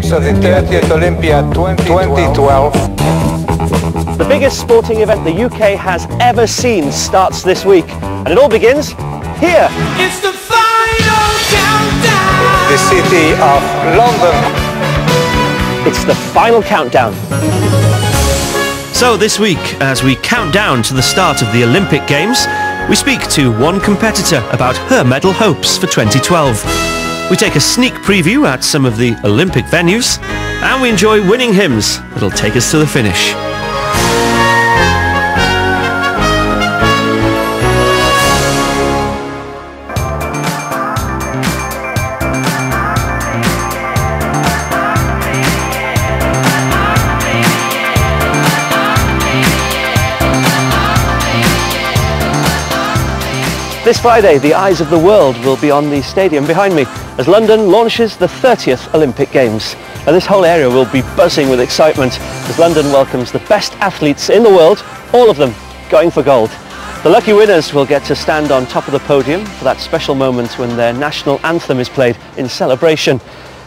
Games of the 30th Olympiad 2012. The biggest sporting event the UK has ever seen starts this week, and it all begins here. It's the final countdown! The city of London. It's the final countdown. So this week, as we count down to the start of the Olympic Games, we speak to one competitor about her medal hopes for 2012. We take a sneak preview at some of the Olympic venues, and we enjoy winning hymns that'll take us to the finish. This Friday, the eyes of the world will be on the stadium behind me as London launches the 30th Olympic Games. And this whole area will be buzzing with excitement as London welcomes the best athletes in the world, all of them going for gold. The lucky winners will get to stand on top of the podium for that special moment when their national anthem is played in celebration.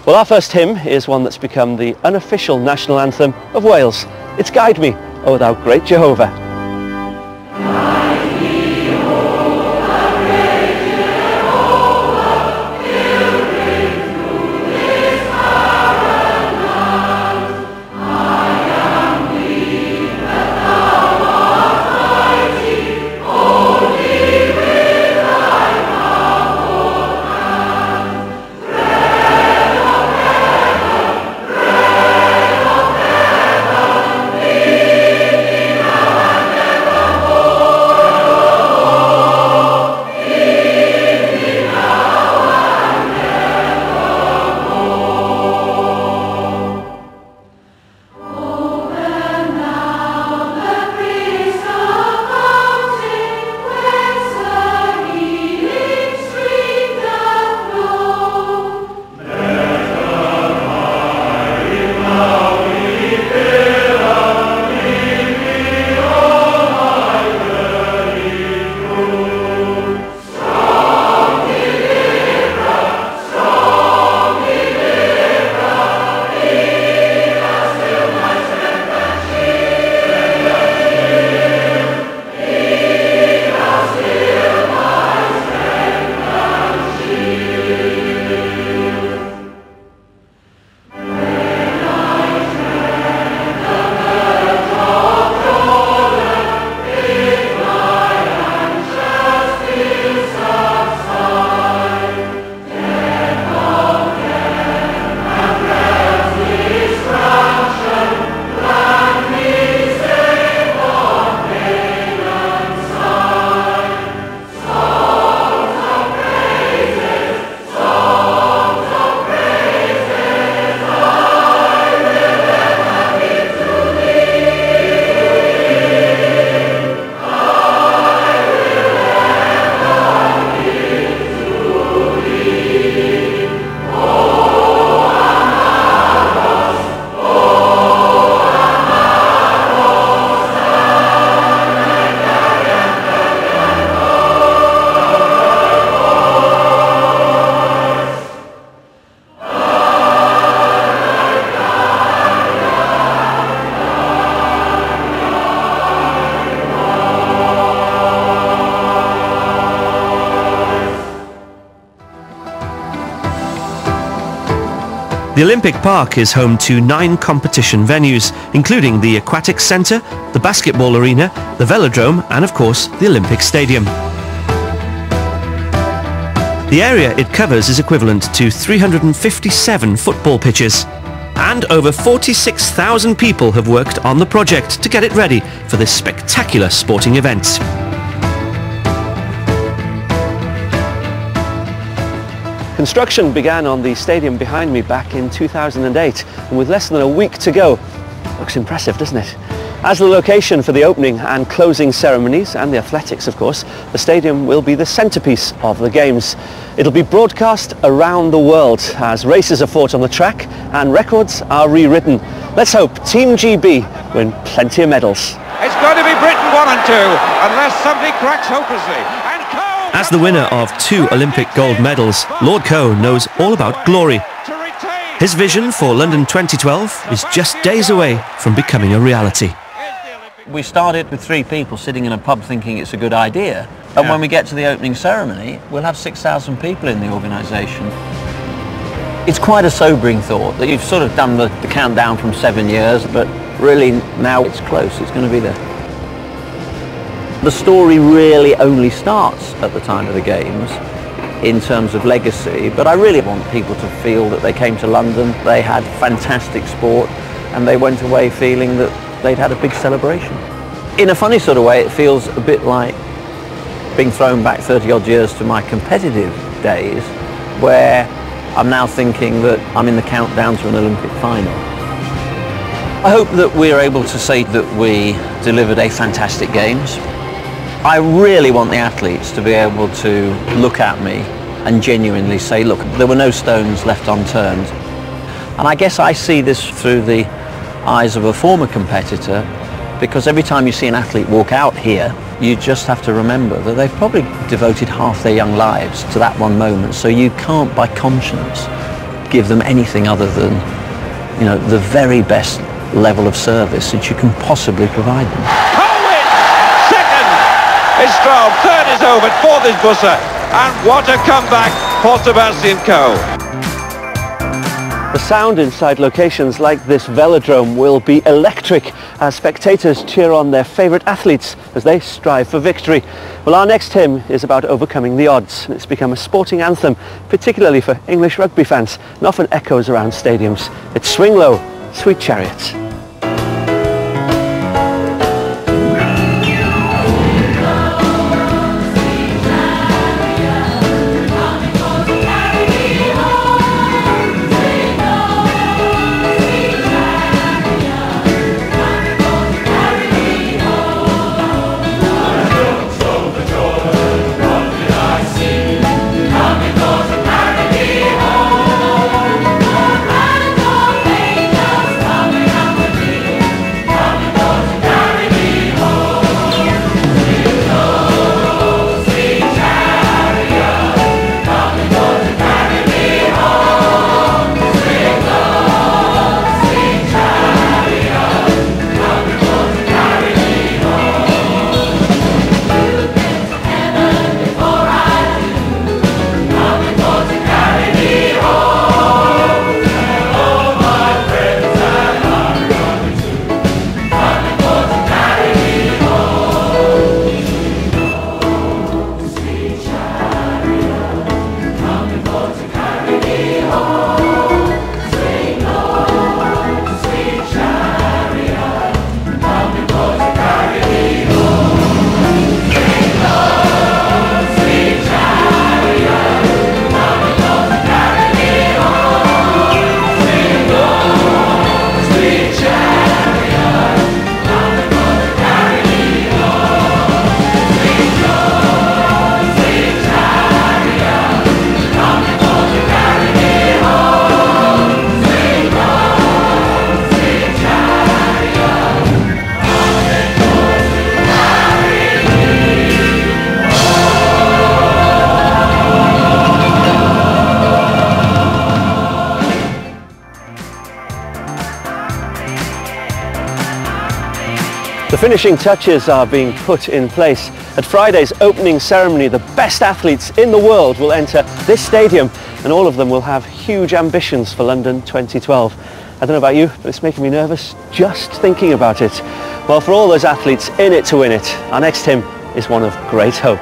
Well, our first hymn is one that's become the unofficial national anthem of Wales. It's Guide Me, O Thou Great Jehovah. The Olympic Park is home to 9 competition venues, including the Aquatics Centre, the Basketball Arena, the Velodrome and of course the Olympic Stadium. The area it covers is equivalent to 357 football pitches, and over 46,000 people have worked on the project to get it ready for this spectacular sporting event. Construction began on the stadium behind me back in 2008, and with less than a week to go, looks impressive, doesn't it? As the location for the opening and closing ceremonies, and the athletics of course, the stadium will be the centrepiece of the Games. It'll be broadcast around the world as races are fought on the track and records are rewritten. Let's hope Team GB win plenty of medals. It's going to be Britain 1 and 2, unless somebody cracks hopelessly. As the winner of 2 Olympic gold medals, Lord Coe knows all about glory. To retain His vision for London 2012 is just days away from becoming a reality. We started with 3 people sitting in a pub thinking it's a good idea, and when we get to the opening ceremony, we'll have 6,000 people in the organisation. It's quite a sobering thought that you've sort of done the countdown from 7 years, but really now it's close, it's going to be there. The story really only starts at the time of the Games in terms of legacy, but I really want people to feel that they came to London, they had fantastic sport, and they went away feeling that they'd had a big celebration. In a funny sort of way, it feels a bit like being thrown back 30 odd years to my competitive days, where I'm now thinking that I'm in the countdown to an Olympic final. I hope that we're able to say that we delivered a fantastic Games. I really want the athletes to be able to look at me and genuinely say, look, there were no stones left unturned. And I guess I see this through the eyes of a former competitor, because every time you see an athlete walk out here, you just have to remember that they've probably devoted half their young lives to that one moment, so you can't by conscience give them anything other than, you know, the very best level of service that you can possibly provide them. Second is Straub, third is over, fourth is Busser, and what a comeback for Sebastian Coe. The sound inside locations like this velodrome will be electric as spectators cheer on their favourite athletes as they strive for victory. Well, our next hymn is about overcoming the odds. It's become a sporting anthem, particularly for English rugby fans, and often echoes around stadiums. It's Swing Low, Sweet Chariot. The finishing touches are being put in place. At Friday's opening ceremony, the best athletes in the world will enter this stadium, and all of them will have huge ambitions for London 2012. I don't know about you, but it's making me nervous just thinking about it. Well, for all those athletes in it to win it, our next hymn is one of great hope.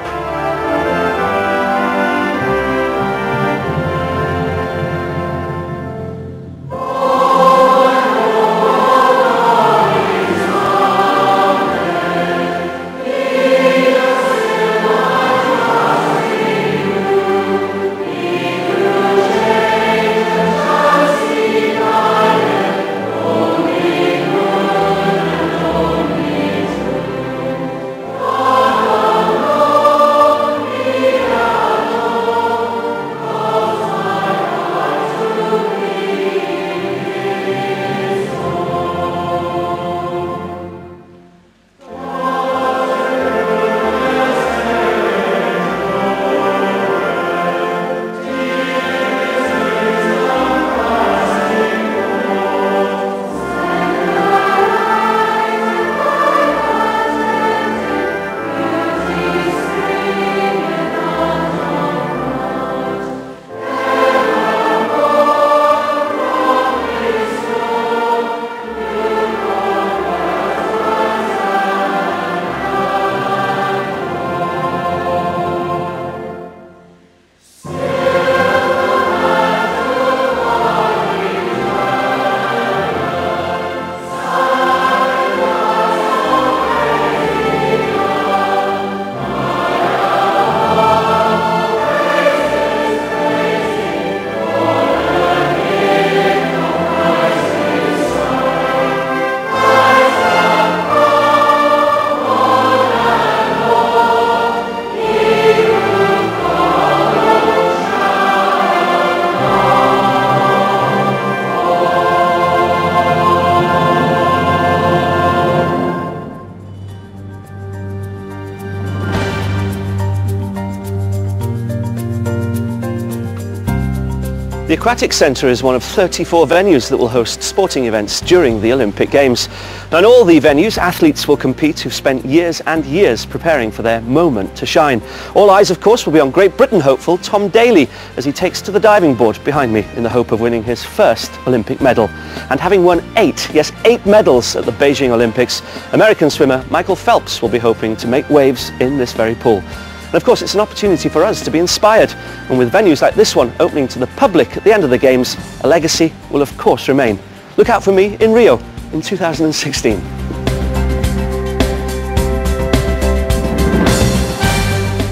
Aquatic Centre is one of 34 venues that will host sporting events during the Olympic Games. And all the venues, athletes will compete who've spent years and years preparing for their moment to shine. All eyes, of course, will be on Great Britain hopeful Tom Daley as he takes to the diving board behind me in the hope of winning his first Olympic medal. And having won 8 medals at the Beijing Olympics, American swimmer Michael Phelps will be hoping to make waves in this very pool. And of course, it's an opportunity for us to be inspired. And with venues like this one opening to the public at the end of the Games, a legacy will of course remain. Look out for me in Rio in 2016.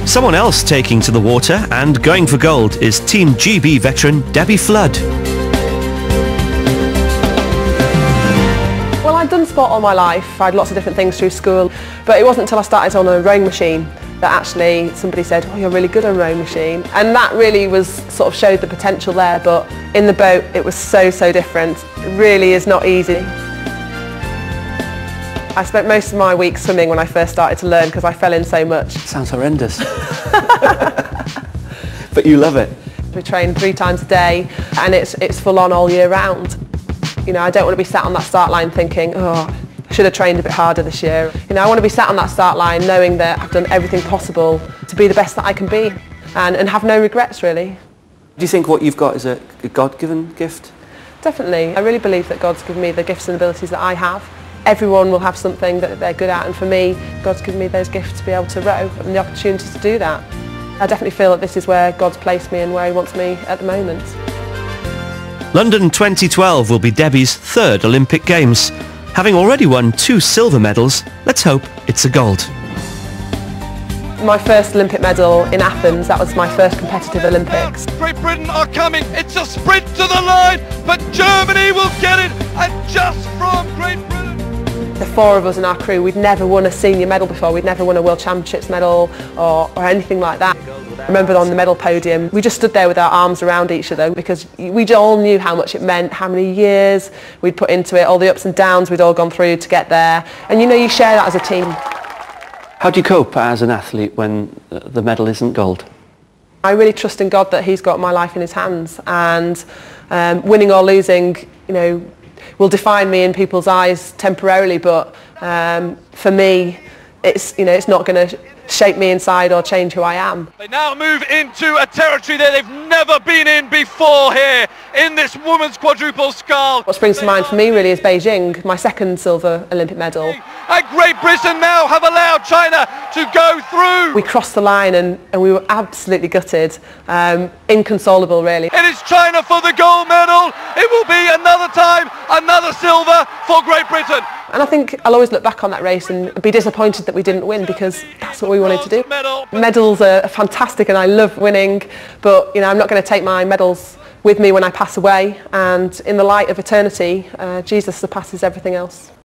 Someone else taking to the water and going for gold is Team GB veteran Debbie Flood. Well, I'd done sport all my life. I had lots of different things through school, but it wasn't until I started on a rowing machine that actually somebody said, oh, you're really good on a rowing machine. And that really was sort of showed the potential there, but in the boat it was so different. It really is not easy. I spent most of my week swimming when I first started to learn because I fell in so much. Sounds horrendous. But you love it. We train 3 times a day and it's full on all year round. You know, I don't want to be sat on that start line thinking, oh, I should have trained a bit harder this year. You know, I want to be sat on that start line knowing that I've done everything possible to be the best that I can be and have no regrets, really. Do you think what you've got is a God-given gift? Definitely. I really believe that God's given me the gifts and abilities that I have. Everyone will have something that they're good at, and for me, God's given me those gifts to be able to row and the opportunity to do that. I definitely feel that this is where God's placed me and where he wants me at the moment. London 2012 will be Debbie's 3rd Olympic Games. Having already won 2 silver medals, let's hope it's a gold. My first Olympic medal in Athens, that was my first competitive Olympics. Great Britain are coming. It's a sprint to the line, but Germany will get it, and just from Great Britain. The 4 of us in our crew, we'd never won a senior medal before, we'd never won a World Championships medal or anything like that. I remember on the medal podium, we just stood there with our arms around each other because we all knew how much it meant, how many years we'd put into it, all the ups and downs we'd all gone through to get there. And you know, you share that as a team. How do you cope as an athlete when the medal isn't gold? I really trust in God that he's got my life in his hands, and winning or losing, you know, will define me in people's eyes temporarily, but for me, it's not going to shape me inside or change who I am. They now move into a territory that they've never been in before here in this women's quadruple scull. What springs to mind for me really is Beijing, my 2nd silver Olympic medal. And Great Britain now have allowed China to go through. We crossed the line and we were absolutely gutted, inconsolable really. It is China for the gold medal. It will be another time, another silver for Great Britain. And I think I'll always look back on that race and be disappointed that we didn't win because that's what we wanted to do. Medals are fantastic and I love winning, but you know, I'm not going to take my medals with me when I pass away, and in the light of eternity, Jesus surpasses everything else.